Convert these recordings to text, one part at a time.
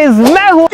Guys मैं हूँ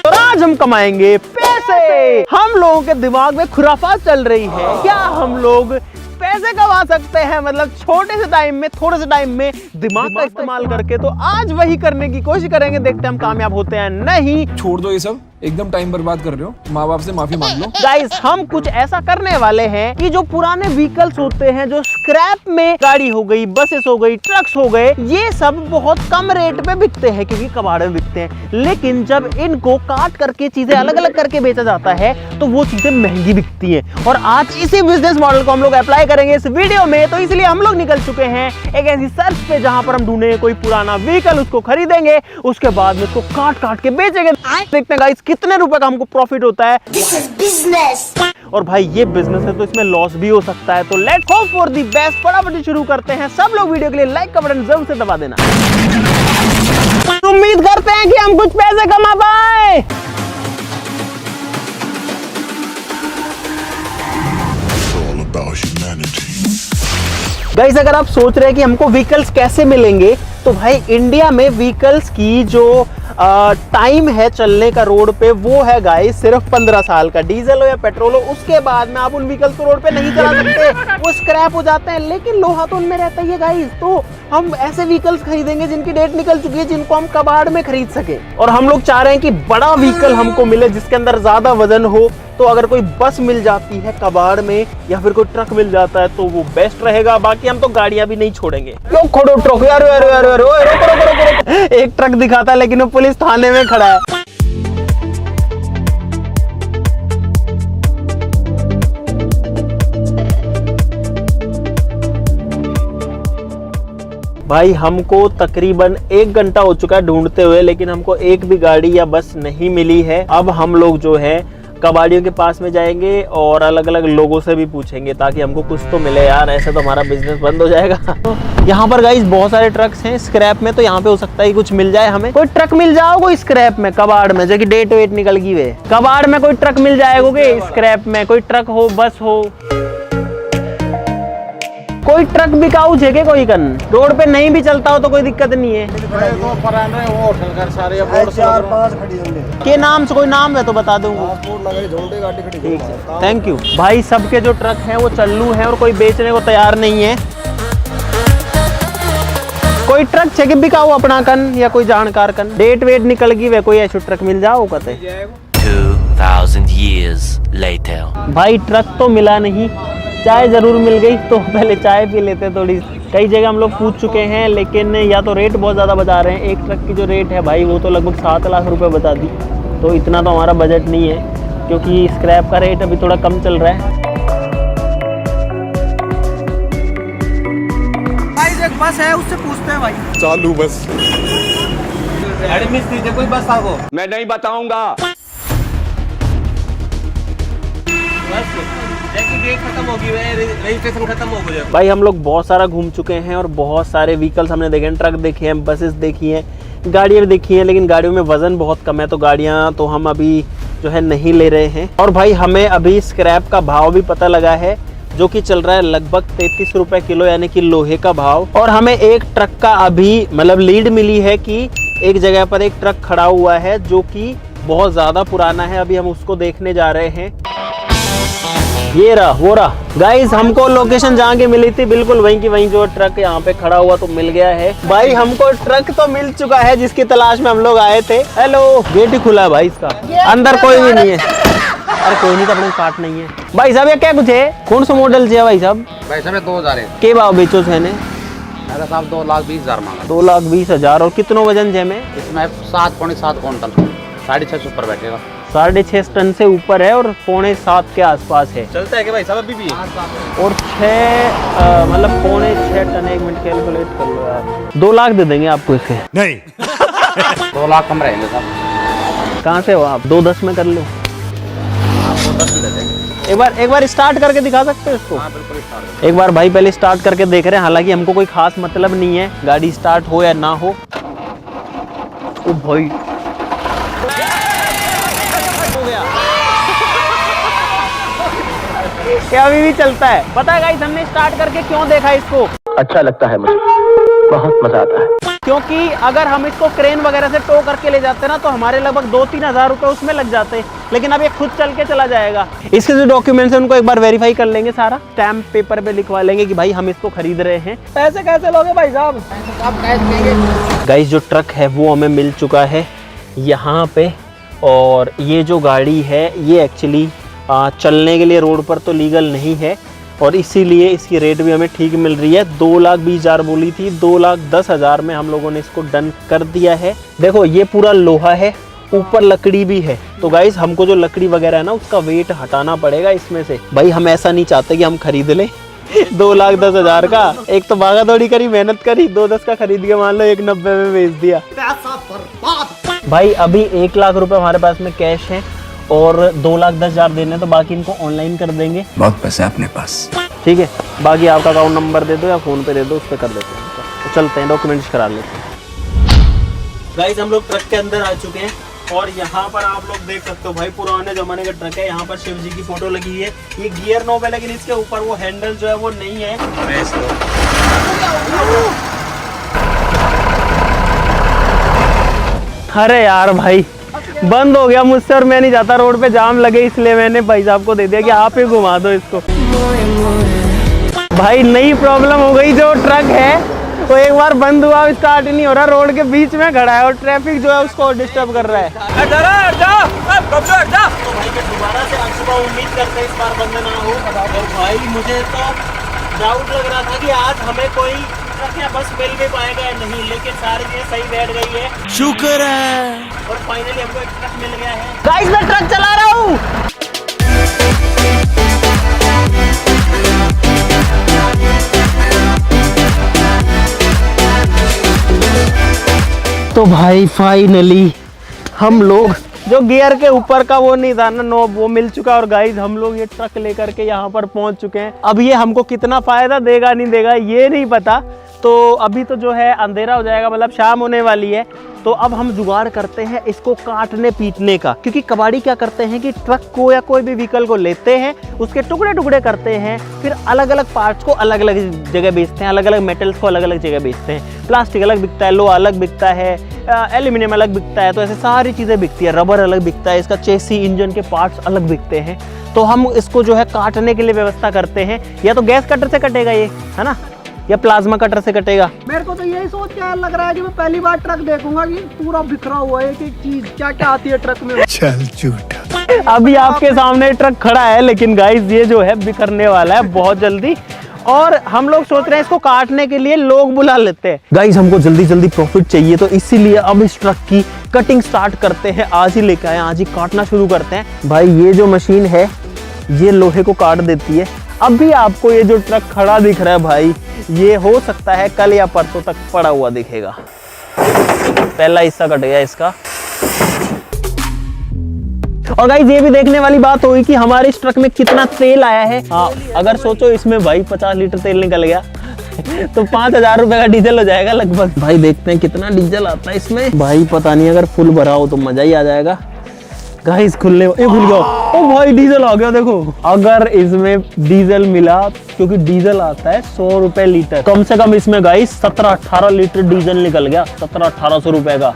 और आज हम कमाएंगे पैसे। हम लोगों के दिमाग में खुराफात चल रही है, क्या हम लोग पैसे कमा सकते हैं, मतलब छोटे से टाइम में, थोड़े से टाइम में दिमाग का इस्तेमाल करके। तो आज वही करने की कोशिश करेंगे, देखते हैं हम कामयाब होते हैं नहीं। छोड़ दो ये सब, एकदम टाइम बर्बाद कर रहे हो। माँ बाप से माफी मांग लो। गाइस हम कुछ ऐसा करने वाले हैं कि जो पुराने व्हीकल्स होते हैं, जो स्क्रैप में गाड़ी हो गई, बसेस हो गई, ट्रक्स हो गए, ये सब बहुत कम रेट पे बिकते हैं क्योंकि कबाड़ में बिकते हैं। लेकिन जब इनको काट करके चीजें अलग अलग करके बेचा जाता है तो वो चीजें महंगी बिकती हैं। और आज इसी बिजनेस मॉडल को हम लोग अप्लाई करेंगे इस वीडियो में। तो इसलिए हम लोग निकल चुके हैं एक ऐसी सर्च पे जहां पर हम ढूंढेंगे कोई पुराना व्हीकल, उसको खरीदेंगे, उसके बाद में उसको काट काट के बेचेंगे। देखते हैं गाइस कितने रुपए का हमको प्रॉफिट होता है। This is business. और भाई ये बिजनेस है तो इसमें लॉस भी हो सकता है। तो let's hope for the best. फटाफट शुरू करते हैं। सब लोग वीडियो के लिए लाइक का बटन जरूर से दबा देना। उम्मीद करते हैं कि हम कुछ पैसे कमा पाए। गाइस अगर आप सोच रहे हैं कि हमको व्हीकल्स कैसे मिलेंगे, तो भाई इंडिया में व्हीकल्स की जो टाइम है चलने का रोड पे वो है गाइस सिर्फ 15 साल का। डीजल हो या पेट्रोल हो, उसके बाद में आप उन व्हीकल्स को रोड पे नहीं चला सकते, वो स्क्रैप हो जाते हैं। लेकिन लोहा तो उनमें रहता ही है गाइस। तो हम ऐसे व्हीकल्स खरीदेंगे जिनकी डेट निकल चुकी है, जिनको हम कबाड़ में खरीद सके। और हम लोग चाह रहे हैं कि बड़ा व्हीकल हमको मिले जिसके अंदर ज्यादा वजन हो। तो अगर कोई बस मिल जाती है कबाड़ में या फिर कोई ट्रक मिल जाता है तो वो बेस्ट रहेगा। बाकी हम तो गाड़ियां भी नहीं छोड़ेंगे। क्यों खोड़ो ट्रक यार, रोको। एक ट्रक दिखाता है लेकिन वो पुलिस थाने में खड़ा है। भाई हमको तकरीबन 1 घंटा हो चुका है ढूंढते हुए, लेकिन हमको एक भी गाड़ी या बस नहीं मिली है। अब हम लोग जो है कबाड़ियों के पास में जाएंगे और अलग अलग लोगों से भी पूछेंगे ताकि हमको कुछ तो मिले यार, ऐसे तो हमारा बिजनेस बंद हो जाएगा। यहाँ पर गाइस बहुत सारे ट्रक्स हैं स्क्रैप में, तो यहाँ पे हो सकता है कुछ मिल जाए हमें। कोई ट्रक मिल जाओ कोई स्क्रैप में, कबाड़ में, जो कि डेट वेट निकल गई वे, कबाड़ में कोई ट्रक मिल जाएगा। स्क्रैप में कोई ट्रक हो, बस हो, कोई ट्रक बिकाऊ है कोई कन रोड पे नहीं भी चलता हो तो कोई दिक्कत नहीं है। के नाम से कोई नाम है तो बता दूंगा। थैंक यू भाई। सबके जो ट्रक हैं वो चल्लू हैं और कोई बेचने को तैयार नहीं है। कोई ट्रक छे बिकाऊ अपना कन या कोई जानकार कन, डेट वेट निकल गई वे, कोई ऐसा ट्रक मिल जाओ कहते। 2000 years later. भाई ट्रक तो मिला नहीं, चाय जरूर मिल गई, तो पहले चाय पी लेते थोड़ी। कई जगह हम लोग पूछ चुके हैं लेकिन या तो रेट बहुत ज़्यादा बता रहे हैं। एक ट्रक की जो रेट है भाई वो तो लगभग 7 लाख रुपए बता दी। तो इतना तो हमारा बजट नहीं है क्योंकि स्क्रैप का रेट अभी थोड़ा कम चल रहा है। भाई एक बस है उससे पूछते हैं भाई। चालू बस एडमिट दीजिए कोई बस आपको। मैं नहीं बताऊंगा। खत्म होगी, रजिस्ट्रेशन खत्म हो गया। भाई हम लोग बहुत सारा घूम चुके हैं और बहुत सारे व्हीकल्स हमने देखे हैं, ट्रक देखे हैं, बसेस देखी हैं, गाड़ियाँ भी देखी हैं, लेकिन गाड़ियों में वजन बहुत कम है तो गाड़ियाँ तो हम अभी जो है नहीं ले रहे हैं। और भाई हमें अभी स्क्रैप का भाव भी पता लगा है जो कि चल रहा है लगभग 33 रुपए किलो, यानी कि लोहे का भाव। और हमें एक ट्रक का अभी मतलब लीड मिली है कि एक जगह पर एक ट्रक खड़ा हुआ है जो कि बहुत ज्यादा पुराना है। अभी हम उसको देखने जा रहे हैं। ये रहा वो रहा गाइस, हमको लोकेशन जहाँ की मिली थी बिल्कुल वहीं की वहीं जो ट्रक यहाँ पे खड़ा हुआ तो मिल गया है। भाई हमको ट्रक तो मिल चुका है जिसकी तलाश में हम लोग आए थे। हेलो, गेट ही खुला है भाई इसका, अंदर कोई भी नहीं है। अरे कोई नहीं तो अपने पार्ट नहीं है। भाई साहब ये क्या कुछ है, कौन सा मॉडल है भाई साहब? भाई साहब 2000 है। के भाव बेचो है ने? मेरा साहब 2,20,000 मांगा। 2,20,000। और कितनों वजन है में? इसमें 7.7 क्विंटल, 6.5 ऊपर बैठेगा। 6.5 टन से ऊपर है और 6.25 के आसपास है। चलता है कि भाई साहब अभी भी? और 6 मतलब 6.25 टन। 1 मिनट कैलकुलेट कर लो यार। 2 लाख दे देंगे आपको इसके। नहीं 2 लाख कम रहेंगे साहब। कहाँ से हो आप? 2.10 में कर लो। आपको 10 भी दे देंगे। एक बार स्टार्ट करके दिखा सकते हो इसको? हाँ बिल्कुल स्टार्ट। एक बार भाई पहले स्टार्ट करके देख रहे हैं। हालांकि हमको कोई खास मतलब नहीं है गाड़ी स्टार्ट हो या ना हो। ओ भाई क्या अभी भी चलता है? पता है गाइस हमने स्टार्ट करके क्यों देखा इसको? अच्छा लगता है मुझे, बहुत मजा आता है। क्योंकि अगर हम इसको क्रेन वगैरह से टो करके ले जाते हैं ना तो हमारे लगभग 2-3 हज़ार रुपये उसमें लग जाते हैं, लेकिन अब ये खुद चल के चला जाएगा। इसके जो डॉक्यूमेंट्स हैं उनको एक बार वेरीफाई कर लेंगे, सारा स्टैम्प पेपर पे लिखवा लेंगे कि भाई हम इसको खरीद रहे हैं। पैसे कैसे लोगे भाई साहब? आप कैश देंगे? गाइस जो ट्रक है वो हमें मिल चुका है यहाँ पे, और ये जो गाड़ी है ये एक्चुअली चलने के लिए रोड पर तो लीगल नहीं है, और इसीलिए इसकी रेट भी हमें ठीक मिल रही है। 2,20,000 बोली थी, 2,10,000 में हम लोगों ने इसको डन कर दिया है। देखो ये पूरा लोहा है, ऊपर लकड़ी भी है, तो गाइस हमको जो लकड़ी वगैरह है ना उसका वेट हटाना पड़ेगा इसमें से। भाई हम ऐसा नहीं चाहते कि हम खरीद लें 2,10,000 का, एक तो भागा दौड़ी करी, मेहनत करी, 2,10 का खरीद के मान लो 1,90 में बेच दिया। भाई अभी 1 लाख रुपए हमारे पास में कैश है और 2,10,000 देने, तो बाकी इनको ऑनलाइन कर देंगे। बहुत पैसे अपने पास, ठीक है, बाकी आपका अकाउंट नंबर दे दो या फोन पे दे दो, उस पर कर देते हैं। तो चलते हैं, डॉक्यूमेंट्स करा लेते हैं। गाइस हम लोग ट्रक के अंदर आ चुके हैं और यहाँ पर आप लोग देख सकते हो भाई पुराने जमाने का ट्रक है। यहाँ पर शिव जी की फोटो लगी है। ये गियर नॉब है, लेकिन इसके ऊपर वो हैंडल जो है वो नहीं है। अरे यार भाई बंद हो गया मुझसे, और मैं नहीं जाता रोड पे जाम लगे, इसलिए मैंने भाई साहब को दे दिया कि आप ही घुमा दो इसको। भाई नई प्रॉब्लम हो गई, जो ट्रक है वो एक बार बंद हुआ, स्टार्ट ही नहीं हो रहा, रोड के बीच में खड़ा है और ट्रैफिक जो है उसको डिस्टर्ब कर रहा है। तो भाई मैं दोबारा से आज सुबह उम्मीद करते इस बार बंद ना हो। और भाई मुझे तो डाउट लग रहा था कि आज हमें कोई ट्रक या बस मिल भी पाएगा या नहीं, लेकिन सारी चीजें सही बैठ गई है, शुक्र है। और फाइनली हमको एक ट्रक मिल गया है। गाइस मैं ट्रक चला रहा हूँ। तो भाई फाइनली हम लोग जो गियर के ऊपर का वो नहीं था ना नॉब, वो मिल चुका। और गाइस हम लोग ये ट्रक लेकर के यहाँ पर पहुँच चुके हैं। अब ये हमको कितना फायदा देगा नहीं देगा ये नहीं पता, तो अभी तो जो है अंधेरा हो जाएगा, मतलब शाम होने वाली है। तो अब हम जुगाड़ करते हैं इसको काटने पीटने का, क्योंकि कबाड़ी क्या करते हैं कि ट्रक को या कोई भी व्हीकल को लेते हैं, उसके टुकड़े टुकड़े करते हैं, फिर अलग अलग पार्ट्स को अलग अलग जगह बेचते हैं, अलग अलग मेटल्स को अलग अलग जगह बेचते हैं। प्लास्टिक अलग बिकता है, लोहा अलग बिकता है, एल्यूमिनियम अलग बिकता है, तो ऐसे सारी चीज़ें बिकती है। रबर अलग बिकता है, इसका चेसी इंजन के पार्ट्स अलग बिकते हैं। तो हम इसको जो है काटने के लिए व्यवस्था करते हैं, या तो गैस कटर से कटेगा ये, है ना, या प्लाज्मा कटर से कटेगा। मेरे को तो यही सोच के लग रहा है कि मैं पहली बार ट्रक देखूंगा कि पूरा बिखरा हुआ है, एक चीज क्या क्या आती है ट्रक में। चल झूठा। अभी आपके सामने ट्रक खड़ा है, लेकिन गाइस ये जो है बिखरने वाला है बहुत जल्दी, और हम लोग सोच रहे हैं इसको काटने के लिए लोग बुला लेते हैं। गाइस हमको जल्दी जल्दी प्रॉफिट चाहिए, तो इसीलिए अब इस ट्रक की कटिंग स्टार्ट करते हैं। आज ही लेकर आए, आज ही काटना शुरू करते हैं। भाई ये जो मशीन है ये लोहे को काट देती है। अभी आपको ये जो ट्रक खड़ा दिख रहा है भाई, ये हो सकता है कल या परसों तक पड़ा हुआ दिखेगा। पहला हिस्सा कट गया इसका। और गाइस ये भी देखने वाली बात होगी कि हमारे इस ट्रक में कितना तेल आया है। हाँ, अगर सोचो इसमें भाई 50 लीटर तेल निकल गया तो 5,000 रुपए का डीजल हो जाएगा लगभग। भाई देखते हैं कितना डीजल आता है इसमें। भाई पता नहीं, अगर फुल भरा हो तो मजा ही आ जाएगा। गाइस खुल गया। ओ भाई डीजल आ गया देखो। अगर इसमें डीजल मिला, क्योंकि डीजल आता है 100 रुपए लीटर, कम से कम इसमें गाइस 17-18 लीटर डीजल निकल गया, 1700-1800 रुपए का।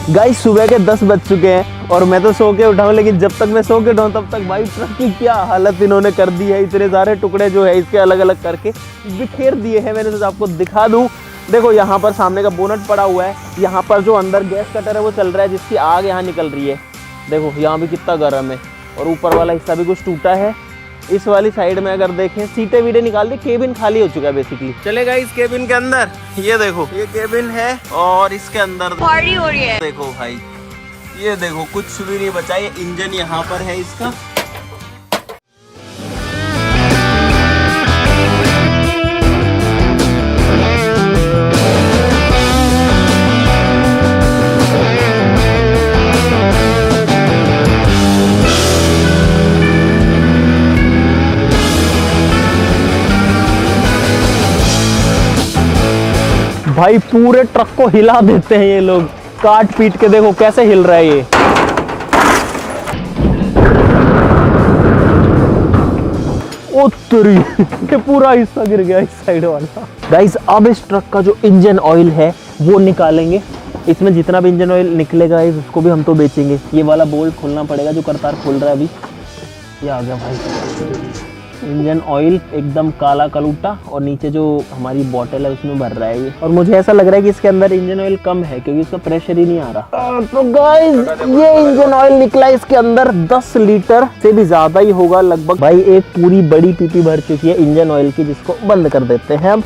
गाइस सुबह के 10 बज चुके हैं और मैं तो सो के उठाऊं, लेकिन जब तक मैं सो के उठाऊं तब तक भाई ट्रक की क्या हालत इन्होंने कर दी है। इतने सारे टुकड़े जो है इसके अलग अलग करके बिखेर दिए हैं। मैंने तो आपको दिखा दूं, देखो यहाँ पर सामने का बोनट पड़ा हुआ है, यहाँ पर जो अंदर गैस कटर है वो चल रहा है, जिसकी आग यहाँ निकल रही है। देखो यहाँ भी कितना गर्म है, और ऊपर वाला हिस्सा भी कुछ टूटा है। इस वाली साइड में अगर देखें, सीटें वीटें निकाल दी, केबिन खाली हो चुका है बेसिकली। चलेगा इस केबिन के अंदर, ये देखो ये केबिन है और इसके अंदर पार्टी हो रही है। देखो भाई ये देखो कुछ भी नहीं बचा, ये इंजन यहाँ पर है इसका। भाई पूरे ट्रक को हिला देते हैं ये लोग, काट पीट के। देखो कैसे हिल रहा है ये। ओ तेरी ये पूरा हिस्सा गिर गया इस साइड वाला। गाइस अब इस ट्रक का जो इंजन ऑयल है वो निकालेंगे। इसमें जितना भी इंजन ऑयल निकलेगा गाइस उसको भी हम तो बेचेंगे। ये वाला बोल्ट खोलना पड़ेगा जो करतार खोल रहा है अभी। ये आ गया भाई इंजन ऑयल एकदम काला कलूटा, और नीचे जो हमारी बोतल है उसमें भर रहा है ये। और मुझे ऐसा लग रहा है कि इसके अंदर इंजन ऑयल कम है क्योंकि इसका प्रेशर ही नहीं आ रहा। तो गाइस ये इंजन ऑयल निकला इसके अंदर 10 लीटर से भी ज्यादा ही होगा लगभग। भाई एक पूरी बड़ी पीपी भर चुकी है इंजन ऑयल की, जिसको बंद कर देते हैं अब।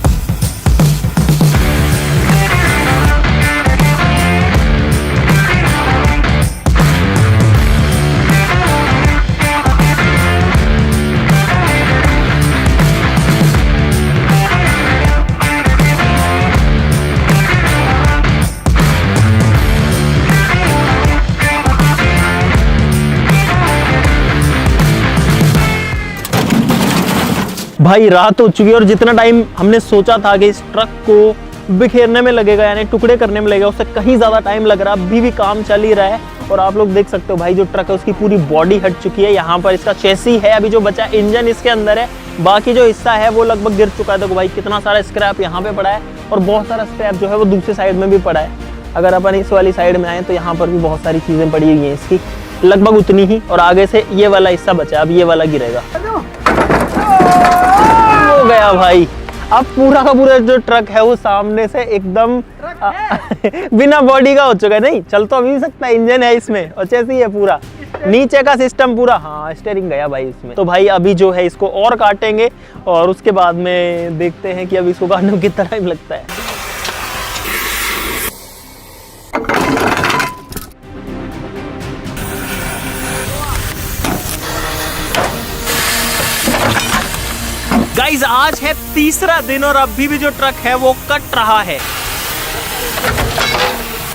भाई रात हो चुकी है और जितना टाइम हमने सोचा था कि इस ट्रक को बिखेरने में लगेगा यानी टुकड़े करने में लगेगा उससे कहीं ज़्यादा टाइम लग रहा है। अभी भी काम चल ही रहा है और आप लोग देख सकते हो भाई जो ट्रक है उसकी पूरी बॉडी हट चुकी है। यहाँ पर इसका चेसी है, अभी जो बचा इंजन इसके अंदर है, बाकी जो हिस्सा है वो लगभग गिर चुका है। देखो भाई कितना सारा स्क्रैप यहाँ पे पड़ा है और बहुत सारा स्क्रैप जो है वो दूसरी साइड में भी पड़ा है। अगर अपन इस वाली साइड में आए तो यहाँ पर भी बहुत सारी चीज़ें पड़ी हुई हैं इसकी, लगभग उतनी ही। और आगे से ये वाला हिस्सा बचा है, अब ये वाला गिरेगा। हो गया भाई, अब पूरा का पूरा जो ट्रक है वो सामने से एकदम बिना बॉडी का हो चुका है। नहीं चल तो अभी भी सकता है, इंजन है इसमें और चेसी है पूरा, नीचे का सिस्टम पूरा, हाँ स्टीयरिंग गया भाई इसमें। तो भाई अभी जो है इसको और काटेंगे और उसके बाद में देखते हैं कि अभी इसको काटने में कितना टाइम लगता है। गाइस आज है तीसरा दिन और अभी भी जो ट्रक है वो कट रहा है।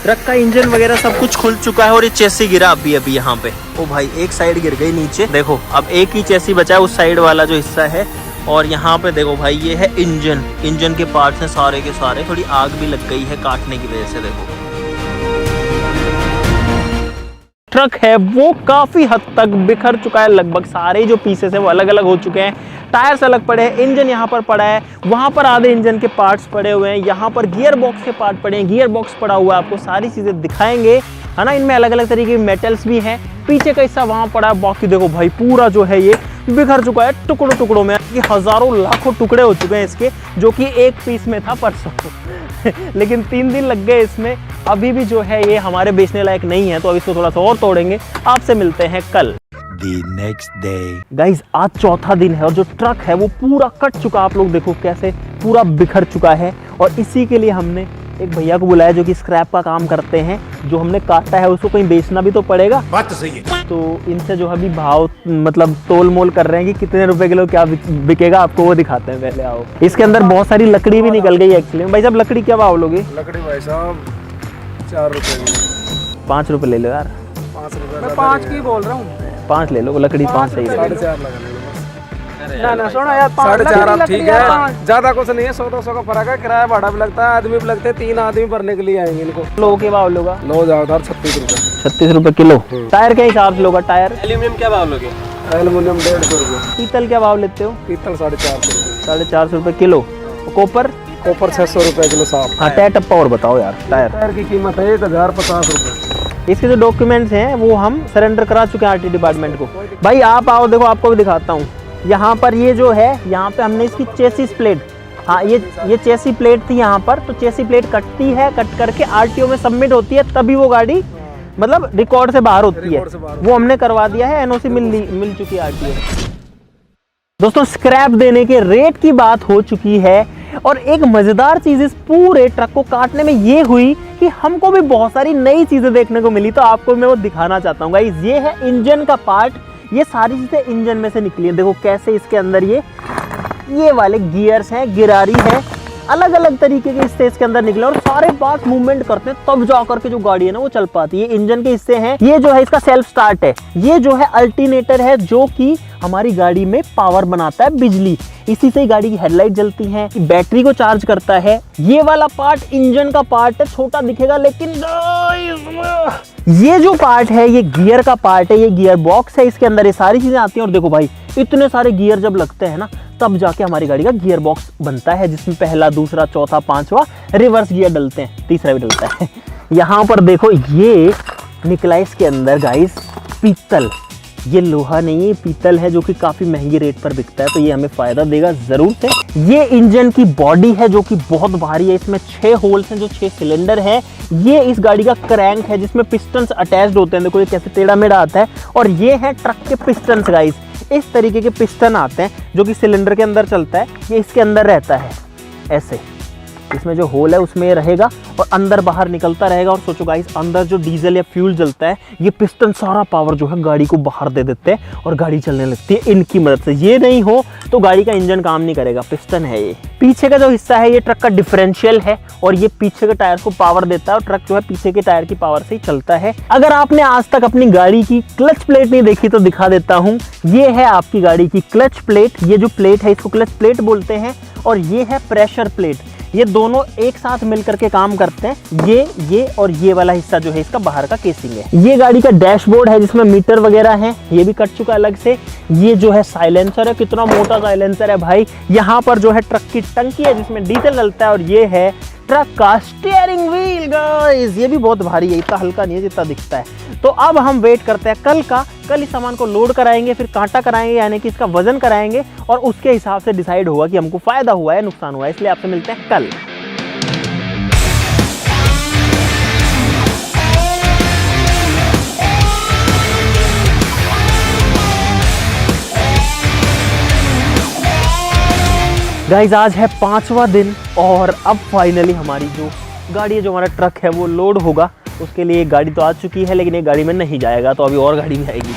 ट्रक का इंजन वगैरह सब कुछ खुल चुका है और ये चेसी गिरा अभी यहाँ पे। ओ भाई एक साइड गिर गई नीचे, देखो अब एक ही चेसी बचा है उस साइड वाला जो हिस्सा है। और यहाँ पे देखो भाई ये है इंजन के पार्ट्स हैं सारे के सारे। थोड़ी आग भी लग गई है काटने की वजह से। देखो ट्रक है वो काफी हद तक बिखर चुका है, लगभग सारे जो पीसेस है वो अलग अलग हो चुके हैं। टायर्स अलग पड़े हैं, इंजन यहाँ पर पड़ा है, वहाँ पर आधे इंजन के पार्ट्स पड़े हुए हैं, यहाँ पर गियर बॉक्स के पार्ट पड़े हैं, गियर बॉक्स पड़ा हुआ है। आपको सारी चीज़ें दिखाएंगे है ना, इनमें अलग अलग तरीके के मेटल्स भी हैं। पीछे का हिस्सा वहाँ पड़ा है, बाकी देखो भाई पूरा जो है ये बिखर चुका है टुकड़ों टुकड़ों में। कि हज़ारों लाखों टुकड़े हो चुके हैं इसके, जो कि एक पीस में था परसों लेकिन 3 दिन लग गए इसमें। अभी भी जो है ये हमारे बेचने लायक नहीं है, तो अब इसको थोड़ा सा और तोड़ेंगे। आपसे मिलते हैं कल। The next day. गाइज आज चौथा दिन है और जो ट्रक है वो पूरा कट चुका। आप लोग देखो कैसे पूरा बिखर चुका है। और इसी के लिए हमने एक भैया को बुलाया जो कि स्क्रैप का काम करते हैं। जो हमने काटा है उसको कहीं बेचना भी तो पड़ेगा, बात तो सही है। तो इनसे जो अभी भाव मतलब तोल मोल कर रहे हैं कि कितने रुपए किलो क्या बिकेगा, आपको वो दिखाते हैं। पहले आओ। इसके अंदर बहुत सारी लकड़ी भी निकल गई एक्चुअली। भाई साहब लकड़ी क्या भाव लोगे? लकड़ी भाई साहब 4 रुपए। 5 रुपए ले लो यार। 5 रुपए मैं 5 की बोल रहा हूँ। 5 ले लो, लकड़ी 5 सही है। 4.5 लगा ले। ना सुनो यार 4.5 ठीक है, ज्यादा कुछ नहीं है। 100-200 का फर्क है, किराया भाड़ा भी लगता है, आदमी भी लगते हैं। 3 आदमी भरने के लिए आएंगे इनको। लो के भाव लोगा? लो जाओ 36 रुपए। 36 रुपए किलो। टायर के हिसाब से लोगा? टायर एल्यूमिनियम क्या भाव लोगे? एल्युमिनियम 150 रुपए। पीतल क्या भाव लेते हो? पीतल 450 रुपए। 450 रुपए किलो। कॉपर? कॉपर 600 रुपए किलो साफ। हाँ टायर टप्पा और बताओ यार। टायर की कीमत है 1050 रुपए। इसके जो डॉक्यूमेंट्स हैं वो हम सरेंडर करा चुके हैं आरटी डिपार्टमेंट को। भाई आप आओ, देखो आपको भी दिखाता हूँ। यहाँ पर ये जो है, यहाँ पे हमने इसकी चेसिस प्लेट, हाँ ये चेसी प्लेट थी यहाँ पर। तो चेसी प्लेट कटती है, कट करके आरटीओ में सबमिट होती है, तभी वो गाड़ी मतलब रिकॉर्ड से बाहर होती है। वो हमने करवा दिया है, एनओसी मिल चुकी है आरटीओ। दोस्तों स्क्रैप देने के रेट की बात हो चुकी है। और एक मजेदार चीज इस पूरे ट्रक को काटने में ये हुई कि हमको भी बहुत सारी नई चीजें देखने को मिली। तो आपको मैं वो दिखाना चाहता हूँ गाइस। ये है इंजन का पार्ट, ये सारी चीजें इंजन में से निकली है। देखो कैसे इसके अंदर ये वाले गियर्स हैं, गिरारी है, अलग अलग तरीके के हिस्से इसके अंदर निकले और सारे पार्ट मूवमेंट करते हैं तब जाकर के जो गाड़ी है ना वो चल पाती है। इंजन के हिस्से हैं, ये जो है इसका सेल्फ स्टार्ट है, ये जो है अल्टरनेटर है जो कि हमारी गाड़ी में पावर बनाता है, बिजली, इसी से ही गाड़ी की हेडलाइट जलती है, बैटरी को चार्ज करता है। ये वाला पार्ट इंजन का पार्ट है, छोटा दिखेगा लेकिन ये जो पार्ट है ये गियर का पार्ट है, ये गियर बॉक्स है, इसके अंदर ये सारी चीजें आती हैं। और देखो भाई इतने सारे गियर जब लगते हैं ना, तब जाके हमारी गाड़ी का गियर बॉक्स बनता है, जिसमें पहला, दूसरा, चौथा, पांचवा रिवर्स गियर डलते हैं, तीसरा भी डलता है। यहाँ पर देखो ये निकला इसके अंदर गाइस पीतल, ये लोहा नहीं है, पीतल है, जो कि काफ़ी महंगी रेट पर बिकता है, तो ये हमें फ़ायदा देगा ज़रूर से। ये इंजन की बॉडी है जो कि बहुत भारी है, इसमें 6 होल्स हैं जो 6 सिलेंडर है। ये इस गाड़ी का क्रैंक है जिसमें पिस्टन्स अटैच्ड होते हैं, देखो ये कैसे टेढ़ा मेढ़ा आता है। और ये है ट्रक के पिस्टन्स गाइस, इस तरीके के पिस्टन आते हैं जो कि सिलेंडर के अंदर चलता है, ये इसके अंदर रहता है ऐसे, इसमें जो होल है उसमें ये रहेगा और अंदर बाहर निकलता रहेगा। और सोचो गाइस, अंदर जो डीजल या फ्यूल जलता है, ये पिस्टन सारा पावर जो है गाड़ी को बाहर दे देते हैं और गाड़ी चलने लगती है इनकी मदद से। ये नहीं हो तो गाड़ी का इंजन काम नहीं करेगा, पिस्टन है ये। पीछे का जो हिस्सा है ये ट्रक का डिफरेंशियल है और ये पीछे के टायर को पावर देता है और ट्रक जो है पीछे के टायर की पावर से ही चलता है। अगर आपने आज तक अपनी गाड़ी की क्लच प्लेट नहीं देखी तो दिखा देता हूँ। ये है आपकी गाड़ी की क्लच प्लेट, ये जो प्लेट है इसको क्लच प्लेट बोलते हैं, और ये है प्रेशर प्लेट। ये दोनों एक साथ मिलकर के काम करते हैं। ये और ये वाला हिस्सा जो है इसका बाहर का केसिंग है। ये गाड़ी का डैशबोर्ड है जिसमें मीटर वगैरह है, ये भी कट चुका अलग से। ये जो है साइलेंसर है, कितना मोटा साइलेंसर है भाई। यहाँ पर जो है ट्रक की टंकी है जिसमें डीजल डलता है, और ये है ट्रक का स्टीयरिंग व्हील गाइस, ये भी बहुत भारी है, इतना हल्का नहीं है जितना दिखता है। तो अब हम वेट करते हैं कल का। कल इस सामान को लोड कराएंगे, फिर कांटा कराएंगे, यानी कि इसका वजन कराएंगे, और उसके हिसाब से डिसाइड होगा कि हमको फायदा हुआ है नुकसान हुआ है। इसलिए आपसे मिलते हैं कल। गाइज आज है 5वां दिन और अब फाइनली हमारी जो गाड़ी है, जो हमारा ट्रक है, वो लोड होगा। उसके लिए एक गाड़ी तो आ चुकी है, लेकिन एक गाड़ी में नहीं जाएगा, तो अभी और गाड़ी भी आएगी।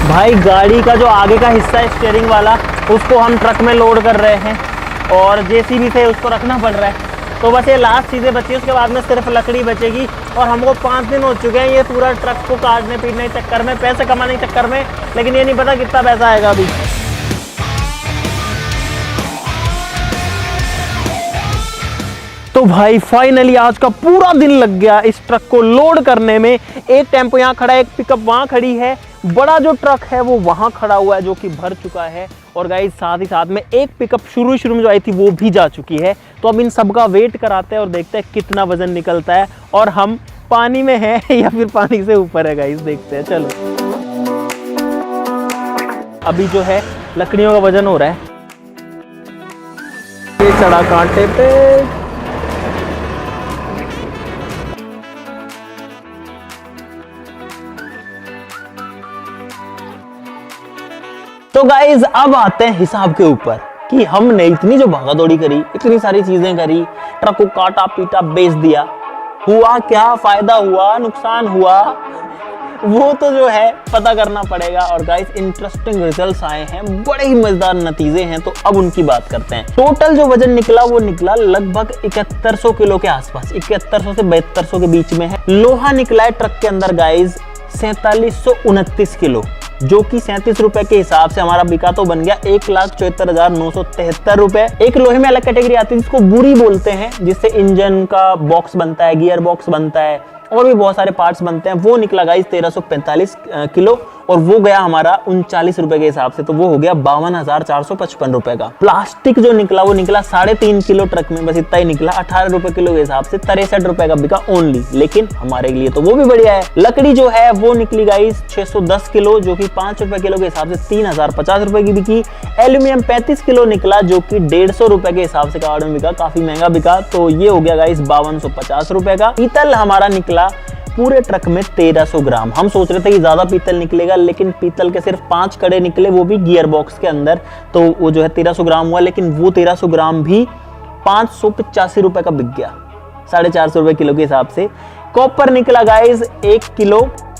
भाई गाड़ी का जो आगे का हिस्सा है स्टीयरिंग वाला, उसको हम ट्रक में लोड कर रहे हैं और जेसीबी से उसको रखना पड़ रहा है। तो बस ये लास्ट चीज़ें बची, उसके बाद में सिर्फ लकड़ी बचेगी। और हमको 5 दिन हो चुके हैं ये पूरा ट्रक को काटने पीटने के चक्कर में, पैसे कमाने के चक्कर में, लेकिन ये नहीं पता कितना पैसा आएगा अभी। तो भाई फाइनली आज का पूरा दिन लग गया इस ट्रक को लोड करने में। एक टेम्पो यहाँ खड़ा है, एक पिकअप वहाँ खड़ी है, बड़ा जो ट्रक है वो वहाँ खड़ा हुआ है जो कि भर चुका है। और गाइस साथ ही साथ में एक पिकअप शुरू में जो आई थी वो भी जा चुकी है। तो अब इन सब का वेट कराते हैं और देखते हैं कितना वजन निकलता है, और हम पानी में हैं या फिर पानी से ऊपर है गाइस, देखते हैं। चलो अभी जो है लकड़ियों का वजन हो रहा है, ये चढ़ा कांटे पे। तो गाइज अब आते हैं हिसाब के ऊपर कि हमने इतनी जो भागा दौड़ी करी, इतनी सारी चीजें करी, ट्रक को काटा पीटा बेच दिया, हुआ क्या, फायदा हुआ, नुकसान हुआ, वो तो जो है पता करना पड़ेगा। और गाइस इंटरेस्टिंग रिजल्ट्स आए हैं, बड़े ही मजेदार नतीजे हैं, तो अब उनकी बात करते हैं। टोटल जो वजन निकला वो निकला लगभग 7100 किलो के आसपास, 7100 से 7200 के बीच में है। लोहा निकला है ट्रक के अंदर गाइज 4729 किलो, जो कि 37 रुपए के हिसाब से हमारा बिका तो बन गया 1,74,973 रुपए। एक लोहे में अलग कैटेगरी आती है जिसको बुरी बोलते हैं, जिससे इंजन का बॉक्स बनता है, गियर बॉक्स बनता है और भी बहुत सारे पार्ट्स बनते हैं। वो निकला गाइस 1345 किलो और वो गया हमारा 39 रुपए के हिसाब से, तो वो हो गया 52,455 रुपए का। प्लास्टिक जो निकला वो निकला 3.5 किलो ट्रक में, बस इतना ही निकला 18 रुपए किलो के हिसाब से, 63 रुपए का बिका ओनली, लेकिन हमारे लिए तो वो भी बढ़िया है। लकड़ी जो है वो निकली गाइस 610 किलो, जो कि 5 रुपए किलो के हिसाब से 3050 रुपए की बिकी। एल्यूमिनियम 35 किलो निकला, जो कि 150 रुपए के हिसाब से कार्ड में बिका, काफी महंगा बिका, तो ये हो गया गाइस 5250 रुपए का। पीतल हमारा निकला पूरे ट्रक में 1300 ग्राम। हम सोच रहे थे कि ज्यादा पीतल निकलेगा, लेकिन पीतल के सिर्फ 5 कड़े निकले, वो भी गियर बॉक्स के अंदर, तो वो जो है 1300 ग्राम हुआ, लेकिन वो 1300 ग्राम भी 585 रुपए का बिक गया, 450 रुपए किलो के हिसाब से। कॉपर निकला गाइज 1 किलो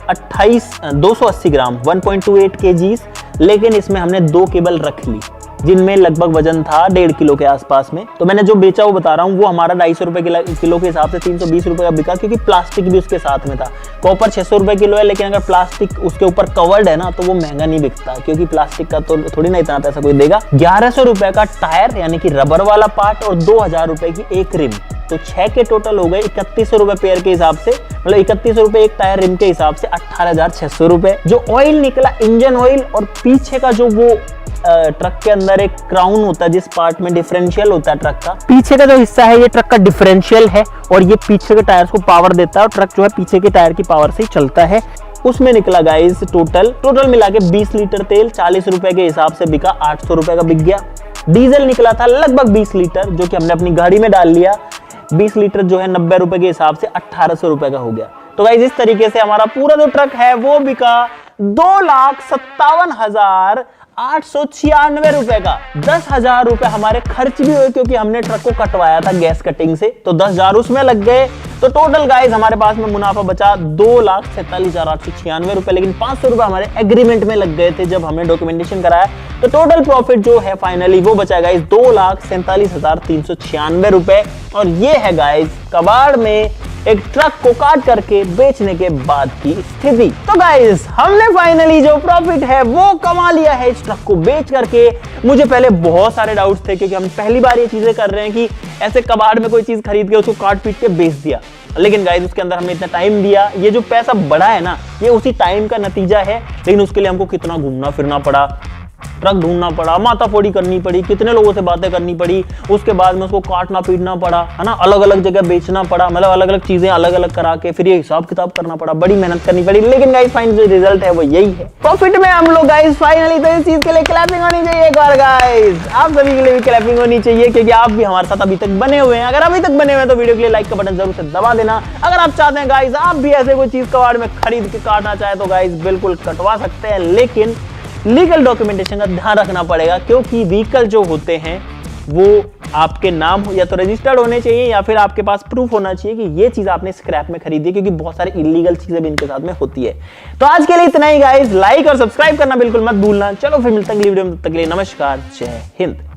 280 ग्राम 1.28 kg, लेकिन इसमें हमने 2 केबल रख ली, जिनमें लगभग वजन था 1.5 किलो के आसपास में। तो मैंने जो बेचा वो बता रहा हूँ, वो हमारा 250 रुपए किलो के हिसाब से 320 रुपए का बिका, क्योंकि प्लास्टिक भी उसके साथ में था। कॉपर 600 रुपए किलो है, लेकिन अगर प्लास्टिक उसके ऊपर कवर्ड है ना तो वो महंगा नहीं बिकता, क्योंकि प्लास्टिक का तो थोड़ी ना इतना पैसा कोई देगा। 1100 रुपए का टायर यानी कि रबर वाला पार्ट और 2000 रुपए की एक रिम, तो 6 के टोटल हो गए 3100 रुपए पेयर के हिसाब से, मतलब 3100 रुपए एक टायर रिम के हिसाब से 18,600 रुपए। जो ऑयल निकला इंजन ऑयल, और पीछे का जो वो ट्रक के अंदर एक क्राउन होता है जिस पार्ट में डिफरेंशियल होता है ट्रक का, पीछे का जो हिस्सा है ये ट्रक का डिफरेंशियल है और ये पीछे के टायर्स को पावर देता है और ट्रक जो है पीछे के टायर की पावर से ही चलता है। उसमें निकला गाइस टोटल मिला के 20 लीटर तेल 40 रुपए के हिसाब से बिका, 800 रुपए का बिक गया। डीजल निकला था लगभग 20 लीटर, जो कि हमने अपनी गाड़ी में डाल लिया। 20 लीटर जो है 90 रुपए के हिसाब से 1800 रुपए का हो गया। तो गाइस इस तरीके से हमारा पूरा जो ट्रक है वो बिका 2,57,896 रुपए का। 10,000 रुपए हमारे खर्च भी हुए, क्योंकि हमने ट्रक को कटवाया था गैस कटिंग से, तो 10,000 उसमें लग गए। तो टोटल गाइस हमारे पास में मुनाफा बचा 2,47,896 रुपए, लेकिन 500 रुपए हमारे एग्रीमेंट में लग गए थे जब हमने डॉक्यूमेंटेशन कराया। तो टोटल प्रॉफिट जो है फाइनली वो बचा गाइस 2,47,396 रुपए। और ये है गाइस कबाड़ में एक ट्रक को काट करके बेचने के बाद की स्थिति। तो गाइस हमने फाइनली जो प्रॉफिट है वो कमा लिया है इस ट्रक को बेच करके। मुझे पहले बहुत सारे डाउट्स थे, क्योंकि हम पहली बार ये चीजें कर रहे हैं कि ऐसे कबाड़ में कोई चीज खरीद के उसको काट पीट के बेच दिया, लेकिन गाइस उसके अंदर हमने इतना टाइम दिया। ये जो पैसा बढ़ा है ना, ये उसी टाइम का नतीजा है, लेकिन उसके लिए हमको कितना घूमना फिरना पड़ा, ट्रक ढूंढना पड़ा, माथाफोड़ी करनी पड़ी, कितने लोगों से बातें करनी पड़ी, उसके बाद में उसको काटना पीटना पड़ा, है ना, अलग अलग जगह बेचना पड़ा, मतलब अलग अलग चीजें अलग अलग करा के फिर ये हिसाब किताब करना पड़ा, बड़ी मेहनत करनी पड़ी। लेकिन गाइस फाइनल जो रिजल्ट है वो यही है, प्रॉफिट में हम लोग गाइस फाइनली। तो इस चीज के लिए क्लैपिंग होनी चाहिए एक बार गाइस, आप सभी के लिए भी क्लैपिंग होनी चाहिए, क्योंकि आप भी हमारे साथ अभी तक बने हुए हैं। अगर अभी तक बने हुए हैं तो वीडियो के लिए लाइक का बटन जरूर से दबा देना। अगर आप चाहते हैं गाइस आप भी ऐसे कोई चीज कबाड़ में खरीद के काटना चाहे तो गाइस बिल्कुल कटवा सकते हैं, लेकिन लीगल डॉक्यूमेंटेशन का ध्यान रखना पड़ेगा, क्योंकि व्हीकल जो होते हैं वो आपके नाम हो या तो रजिस्टर्ड होने चाहिए, या फिर आपके पास प्रूफ होना चाहिए कि ये चीज आपने स्क्रैप में खरीदी है, क्योंकि बहुत सारी इलीगल चीजें भी इनके साथ में होती है। तो आज के लिए इतना ही गाइस, लाइक और सब्सक्राइब करना बिल्कुल मत भूलना। चलो फिर मिलते हैं अगली वीडियो में, तब तक के लिए नमस्कार, जय हिंद।